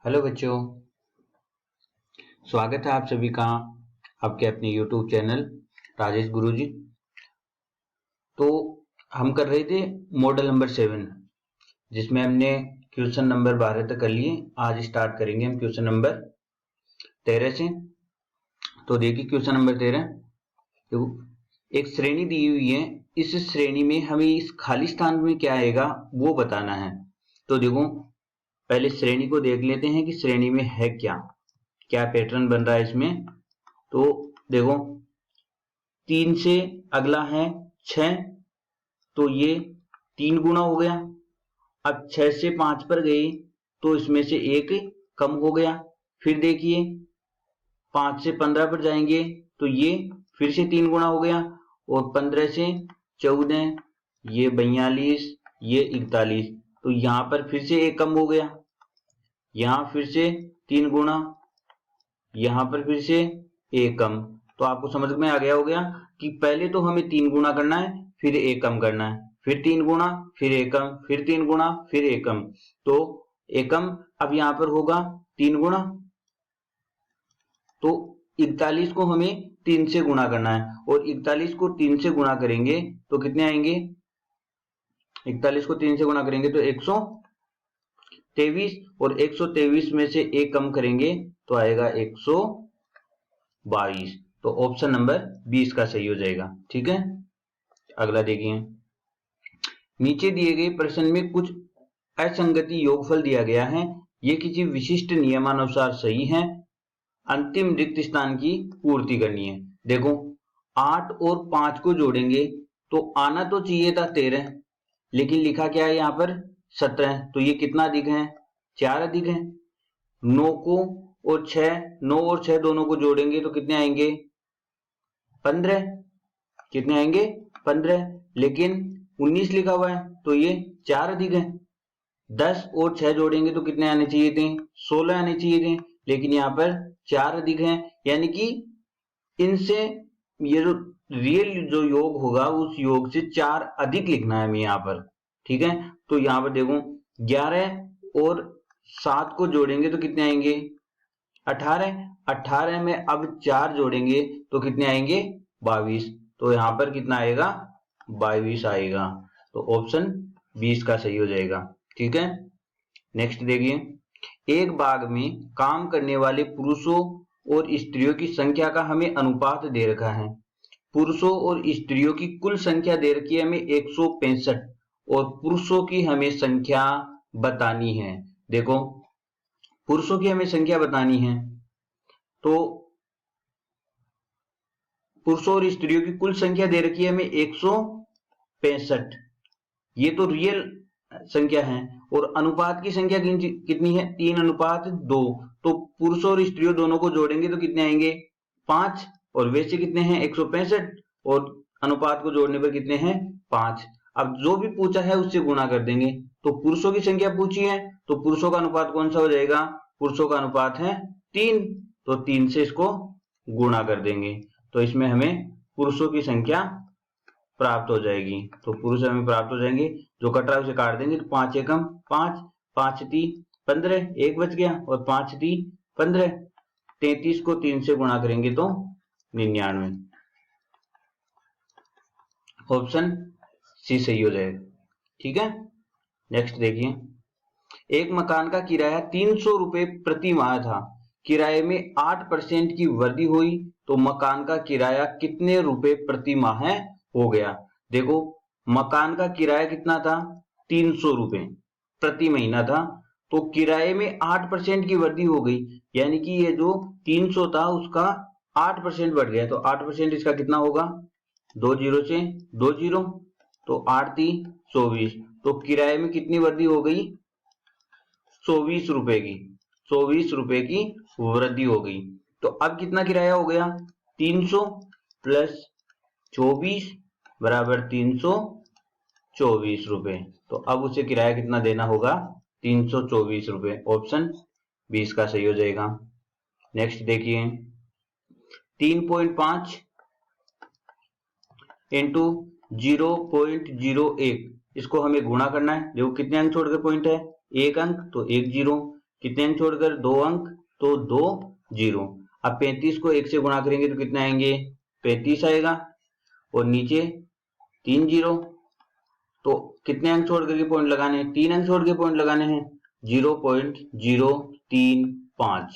Hello बच्चों, स्वागत है आप सभी का आपके अपने YouTube चैनल राजेश गुरुजी। तो हम कर रहे थे मॉडल नंबर 7, जिसमें हमने क्वेश्चन नंबर 12 तक कर लिए। आज स्टार्ट करेंगे हम क्वेश्चन नंबर 13 से। तो देखिए क्वेश्चन नंबर 13, तो एक श्रेणी दी हुई है। इस श्रेणी में हमें इस खाली स्थान में क्या आएगा वो बताना है। तो देखो पहले श्रेणी को देख लेते हैं कि श्रेणी में है क्या क्या पैटर्न बन रहा है इसमें। तो देखो 3 से अगला है 6, तो ये 3 गुना हो गया। अब 6 से 5 पर गए तो इसमें से एक कम हो गया। फिर देखिए 5 से 15 पर जाएंगे तो ये फिर से 3 गुना हो गया। और 15 से 14 ये 42 ये 41, तो यहां पर फिर से एक कम हो गया। यहां फिर से 3 गुना, यहां पर फिर से एक कम। तो आपको समझ में आ गया हो गया कि पहले तो हमें 3 गुना करना है, फिर एक कम करना है, फिर 3 गुना, फिर एक कम, फिर 3 गुना, फिर एक कम। तो एक कम अब यहां पर होगा 3 गुना, तो 41 को हमें 3 से गुणा करना है। और 41 को 3 से गुणा करेंगे तो कितने आएंगे? 41 को 3 से गुणा करेंगे तो 123, और 123 में से एक कम करेंगे तो आएगा 122। तो ऑप्शन नंबर 20 का सही हो जाएगा। ठीक है, अगला देखिए। नीचे दिए गए प्रश्न में कुछ असंगति योगफल दिया गया है, ये किसी विशिष्ट नियमानुसार सही है। अंतिम रिक्त स्थान की पूर्ति करनी है। देखो 8 और 5 को जोड़ेंगे तो आना तो चाहिए था 13, लेकिन लिखा क्या है यहाँ पर 17। तो ये कितना अधिक है? 4 अधिक है। 9 को और 6, 9 और 6 दोनों को जोड़ेंगे तो कितने आएंगे? 15। कितने आएंगे? 15। लेकिन 19 लिखा हुआ है तो ये 4 अधिक है। 10 और 6 जोड़ेंगे तो कितने आने चाहिए थे? 16 आने चाहिए थे, लेकिन यहाँ पर 4 अधिक है। यानी कि इनसे ये जो रियल जो योग होगा उस योग से 4 अधिक लिखना है हमें यहाँ पर। ठीक है, तो यहाँ पर देखो 11 और 7 को जोड़ेंगे तो कितने आएंगे? 18। 18 में अब 4 जोड़ेंगे तो कितने आएंगे? 22। तो यहाँ पर कितना आएगा? 22 आएगा। तो ऑप्शन 20 का सही हो जाएगा। ठीक है, नेक्स्ट देखिए। एक बाग में काम करने वाले पुरुषों और स्त्रियों की संख्या का हमें अनुपात दे रखा है। पुरुषों और स्त्रियों की कुल संख्या दे रखी है हमें 165, और पुरुषों की हमें संख्या बतानी है। देखो पुरुषों की हमें संख्या बतानी है, तो पुरुषों और स्त्रियों की कुल संख्या दे रखी है हमें 165। ये तो रियल संख्या है। और अनुपात की संख्या कितनी है? 3:2। तो पुरुषों और स्त्रियों दोनों को जोड़ेंगे तो कितने आएंगे? 5। और वैसे कितने हैं? 165, और अनुपात को जोड़ने पर कितने हैं? 5। अब जो भी पूछा है उससे गुणा कर देंगे। तो पुरुषों की संख्या पूछी है तो पुरुषों का अनुपात कौन सा हो जाएगा? पुरुषों का अनुपात है 3, तो 3 से इसको गुणा कर देंगे। तो इसमें हमें पुरुषों की संख्या प्राप्त हो जाएगी। तो पुरुष हमें प्राप्त हो जाएंगे। जो कट रहा है उसे काट देंगे तो 5 एकम 5, 5 ती 15, एक बच गया, और 5 ती 15। 33 को 3 से गुणा करेंगे तो 99। ऑप्शन सी सही हो जाएगा। ठीक है, नेक्स्ट देखिए। एक मकान का किराया 300 रुपए प्रति माह था। किराए में 8% की वृद्धि हुई तो मकान का किराया कितने रुपए प्रति माह हो गया? देखो मकान का किराया कितना था? 300 रुपए प्रति महीना था। तो किराए में 8% की वृद्धि हो गई, यानी कि ये जो 300 था उसका 8% बढ़ गया। तो 8% इसका कितना होगा? 2 जीरो से 2 जीरो, तो 8 ती 24। तो किराए में कितनी वृद्धि हो गई? 24 रुपए की। 24 रुपए की वृद्धि हो गई। तो अब कितना किराया हो गया? 300 प्लस 24 बराबर 324 रुपए। तो अब उसे किराया कितना देना होगा? 324 रुपए। ऑप्शन 20 का सही हो जाएगा। नेक्स्ट देखिए। 3.5 इंटू 0.01, इसको हमें गुणा करना है। देखो कितने अंक छोड़ के पॉइंट है? एक अंक, तो 1 जीरो। कितने अंक छोड़कर? 2 अंक, तो 2 जीरो। अब 35 को 1 से गुणा करेंगे तो कितना आएंगे? 35 आएगा, और नीचे 3 जीरो, तो कितने अंक छोड़ करके पॉइंट लगाने हैं? 3 अंक छोड़ के पॉइंट लगाने हैं, 0.035।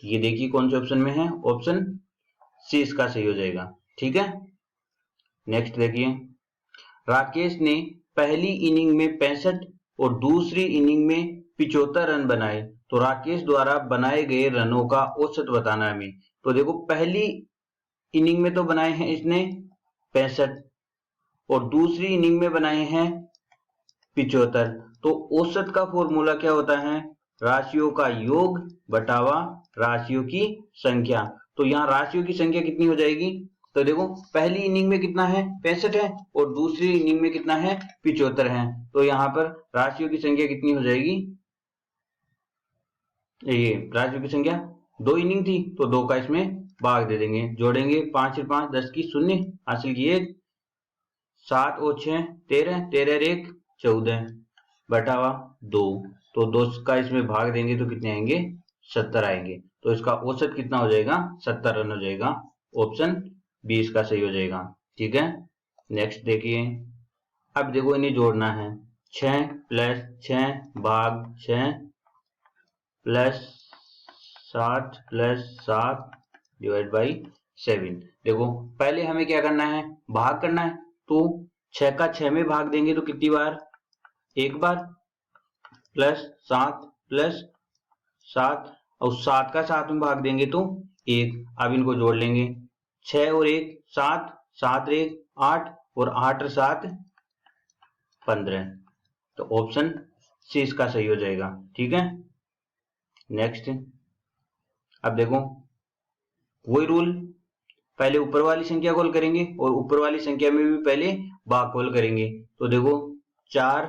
ये देखिए कौन से ऑप्शन में है? ऑप्शन सी इसका सही हो जाएगा। ठीक है, नेक्स्ट देखिए, राकेश ने पहली इनिंग में 65 और दूसरी इनिंग में 75 रन बनाए, तो राकेश द्वारा बनाए गए रनों का औसत बताना हमें। तो देखो, पहली इनिंग में तो बनाए हैं इसने 65 और दूसरी इनिंग में बनाए हैं 75, तो औसत का फॉर्मूला क्या होता है? राशियों का योग बटावा राशियों की संख्या। तो यहाँ राशियों की संख्या कितनी हो जाएगी? तो देखो, पहली इनिंग में कितना है? 65 है, और दूसरी इनिंग में कितना है? 75 है। तो यहाँ पर राशियों की संख्या कितनी हो जाएगी? ये राशियों की संख्या 2 इनिंग थी, तो 2 का इसमें भाग दे देंगे, जोड़ेंगे 5 और 5 10 की शून्य, हासिल किए 7 और 6 13, 13 और 1 14 बटावा 2, तो 2 का इसमें भाग देंगे तो कितने आएंगे? 70 आएंगे। तो इसका औसत कितना हो जाएगा? 70 रन हो जाएगा। ऑप्शन बी इसका सही हो जाएगा। ठीक है, नेक्स्ट देखिए, अब देखो इन्हें जोड़ना है, 6 प्लस 6 भाग 6 प्लस 7 प्लस 7 डिवाइड बाई 7। देखो, पहले हमें क्या करना है? भाग करना है, तो 6 का 6 में भाग देंगे तो कितनी बार? एक बार, प्लस 7 और 7 का 7 में भाग देंगे तो 1। अब इनको जोड़ लेंगे, 6 और 1 7, 7 और 1 8, और 8 और 7 15। तो ऑप्शन सी इसका सही हो जाएगा। ठीक है, नेक्स्ट, अब देखो वही रूल, पहले ऊपर वाली संख्या कॉल करेंगे और ऊपर वाली संख्या में भी पहले भाग कॉल करेंगे। तो देखो, 4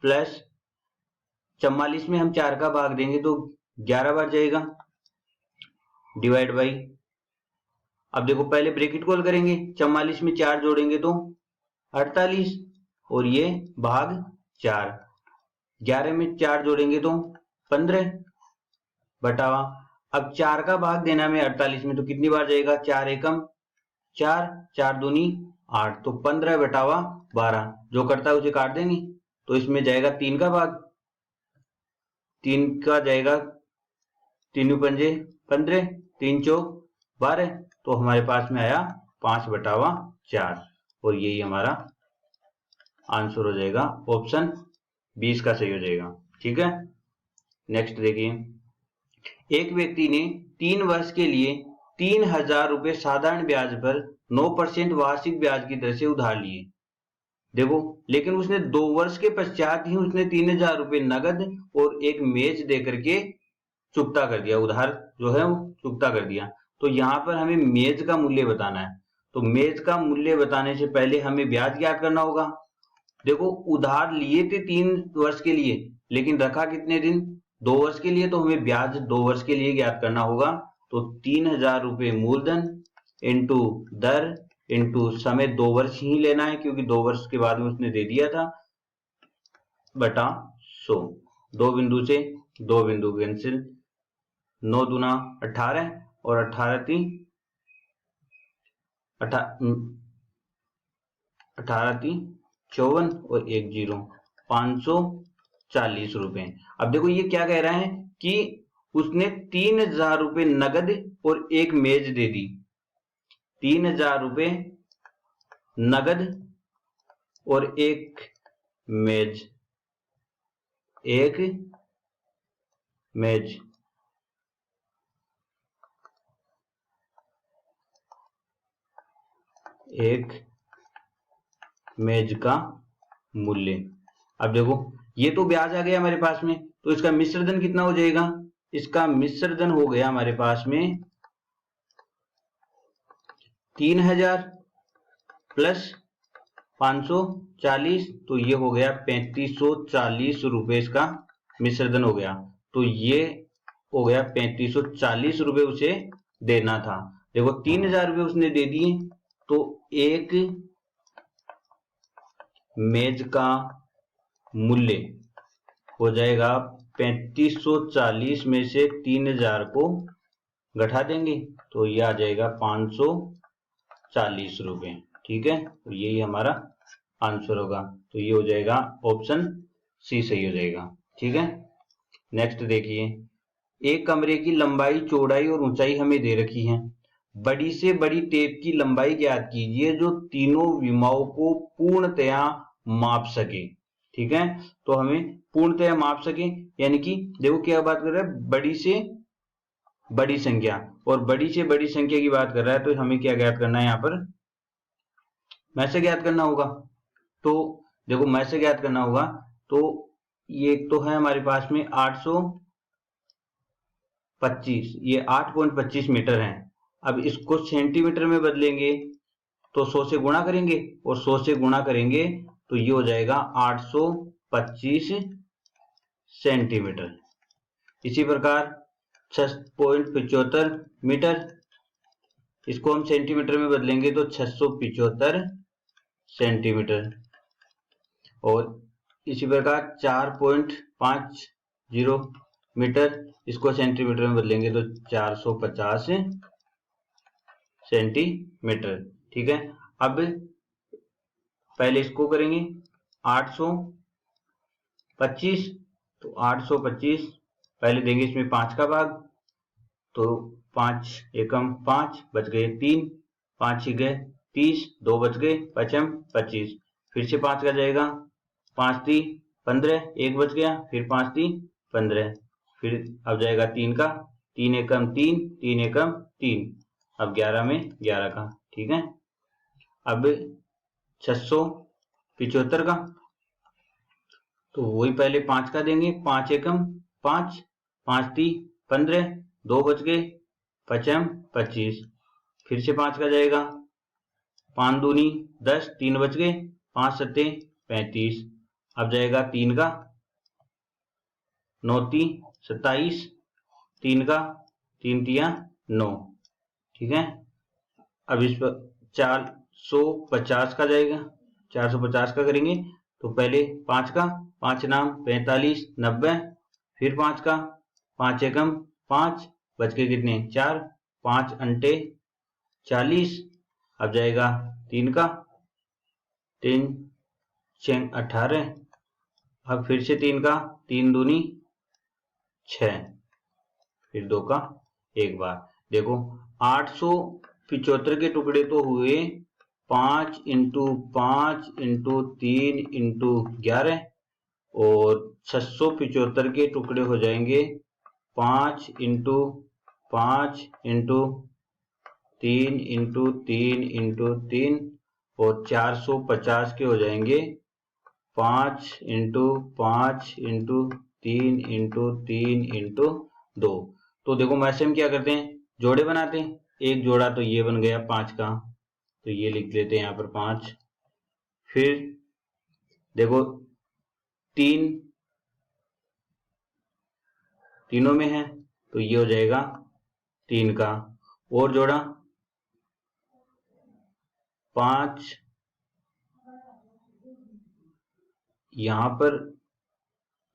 प्लस 44 में हम 4 का भाग देंगे तो 11 बार जाएगा, डिवाइड बाई, अब देखो पहले ब्रैकेट कॉल करेंगे, 44 में 4 जोड़ेंगे तो 48, और ये भाग 4, 11 में 4 जोड़ेंगे तो 15 बटावा, अब 4 का भाग देना में 48 में तो कितनी बार जाएगा? 4 एकम 4, 4 दूनी 8, तो 15 बटावा 12, जो करता है उसे काट देंगे, तो इसमें जाएगा 3 का भाग, 3 का जाएगा 3 पंजे 15, 3 चौक 12, तो हमारे पास में आया 5 बटावा 4, और यही हमारा आंसर हो जाएगा। ऑप्शन 20 का सही हो जाएगा। ठीक है, नेक्स्ट देखिए, एक व्यक्ति ने 3 वर्ष के लिए 3000 रुपए साधारण ब्याज पर 9% वार्षिक ब्याज की दर से उधार लिए। देखो, लेकिन उसने 2 वर्ष के पश्चात ही उसने 3000 रुपए नगद और एक मेज दे करके चुकता कर दिया, उधार जो है वो चुकता कर दिया। तो यहाँ पर हमें मेज का मूल्य बताना है, तो मेज का मूल्य बताने से पहले हमें ब्याज ज्ञात करना होगा। देखो, उधार लिए थे 3 वर्ष के लिए, लेकिन रखा कितने दिन? 2 वर्ष के लिए, तो हमें ब्याज 2 वर्ष के लिए ज्ञात करना होगा। तो 3000 रुपए मूलधन इंटू दर इंटू समय 2 वर्ष ही लेना है, क्योंकि 2 वर्ष के बाद में उसने दे दिया था, बटा 100। 2 बिंदु से 2 बिंदु कैंसिल, 9 दूना 18 और 18 3 54 और 1 जीरो, 540 रुपए। अब देखो ये क्या कह रहा है कि उसने 3000 रुपए नगद और एक मेज दे दी। 3000 रुपए नगद और एक मेज, एक मेज, एक मेज का मूल्य। अब देखो, ये तो ब्याज आ गया हमारे पास में, तो इसका मिश्र धन कितना हो जाएगा? इसका मिश्र धन हो गया हमारे पास में 3000 प्लस 540, तो ये हो गया 3540 रुपए इसका मिश्र धन हो गया। तो ये हो गया 3540 रुपए उसे देना था। देखो, 3000 रुपए उसने दे दिए, तो एक मेज का मूल्य हो जाएगा 3540 में से 3000 को घटा देंगे तो ये आ जाएगा 540 रुपए। ठीक है, तो यही हमारा आंसर होगा। तो ये हो जाएगा ऑप्शन सी सही हो जाएगा। ठीक है, नेक्स्ट देखिए, एक कमरे की लंबाई, चौड़ाई और ऊंचाई हमें दे रखी है। बड़ी से बड़ी टेप की लंबाई ज्ञात कीजिए जो तीनों विमाओं को पूर्णतया माप सके। ठीक है, तो हमें पूर्णतया माप सके यानी कि देखो क्या बात कर रहा है, बड़ी से बड़ी संख्या, और बड़ी से बड़ी संख्या की बात कर रहा है, तो हमें क्या ज्ञात करना है, यहाँ पर में से ज्ञात करना होगा। तो देखो में से ज्ञात करना होगा, तो ये तो है हमारे पास में 825, ये 8.25 मीटर है। अब इसको सेंटीमीटर में बदलेंगे तो 100 से गुणा करेंगे, और 100 से गुणा करेंगे तो ये हो जाएगा 825 सेंटीमीटर। इसी प्रकार 6.75 मीटर, इसको हम सेंटीमीटर में बदलेंगे तो 675 सेंटीमीटर। और इसी प्रकार 4.50 मीटर, इसको सेंटीमीटर में बदलेंगे तो 450 सेंटीमीटर। ठीक है, अब पहले इसको करेंगे 825, तो 825 पहले देंगे इसमें 5 का भाग, तो 5 एकम 5 बच गए 3, 5 ही गए 30, 2 बच गए, पचम 25, फिर से 5 का जाएगा, 5 ती 15, 1 बच गया, फिर 5 ती 15, फिर अब जाएगा 3 का, 3 एकम 3, 3 एकम 3, अब 11 में 11 का। ठीक है, अब 675 का, तो वही पहले 5 का देंगे, 5 एकम 5, 5 ती 15, 2 बच गए, पचम 25, फिर से 5 का जाएगा, 5 दूनी 10, 3 बच गए, 5 सत्ते 35, अब जाएगा 3 का, 9 ती 27, 3 का, 3 तिया 9। ठीक है, अब इस पर 450 का जाएगा, 450 का करेंगे तो पहले 5 का, 5 नाम 45, 90, फिर 5 का, 5 एकम 5, बच के कितने 4, 5 अंटे 40, अब जाएगा 3 का, 3 6 18, अब फिर से 3 का, 3 दूनी 6, फिर 2 का एक बार। देखो 875 के टुकड़े तो हुए 5 इंटू 5 इंटू 3 इंटू 11, और 675 के टुकड़े हो जाएंगे 5 इंटू 5 इंटू 3 इंटू 3 इंटू 3, और 450 के हो जाएंगे 5 इंटू 5 इंटू 3 इंटू 3 इंटू 2। तो देखो वैसे हम क्या करते हैं, जोड़े बनाते हैं, एक जोड़ा तो ये बन गया 5 का, तो ये लिख लेते हैं यहाँ पर 5, फिर देखो 3 तीनों में है तो ये हो जाएगा 3 का, और जोड़ा 5, यहां पर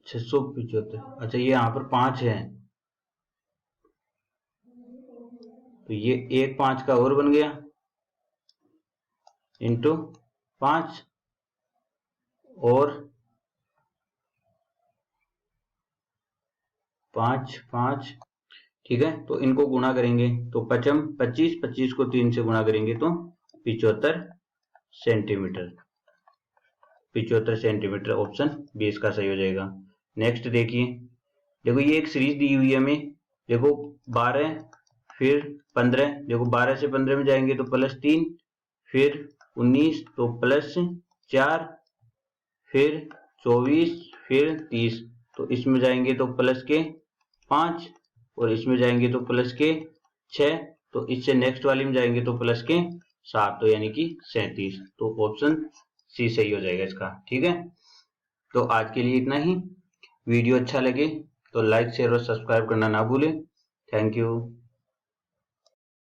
675, अच्छा ये यहां पर 5 है, तो ये एक 5 का और बन गया इंटू 5, और 5 5, ठीक है, तो इनको गुणा करेंगे तो पचम 25, 25 को 3 से गुणा करेंगे तो 75 सेंटीमीटर। 75 सेंटीमीटर ऑप्शन बी इसका सही हो जाएगा। नेक्स्ट देखिए, देखो ये एक सीरीज दी हुई है हमें, देखो 12 फिर 15, देखो 12 से 15 में जाएंगे तो +3, फिर 19 तो +4, फिर 24, फिर 30, तो इसमें जाएंगे तो +5, और इसमें जाएंगे तो +6, तो इससे नेक्स्ट वाली में जाएंगे तो +7, तो यानी कि 37, तो ऑप्शन सी सही हो जाएगा इसका। ठीक है, तो आज के लिए इतना ही। वीडियो अच्छा लगे तो लाइक शेयर और सब्सक्राइब करना ना भूलें। Thank you.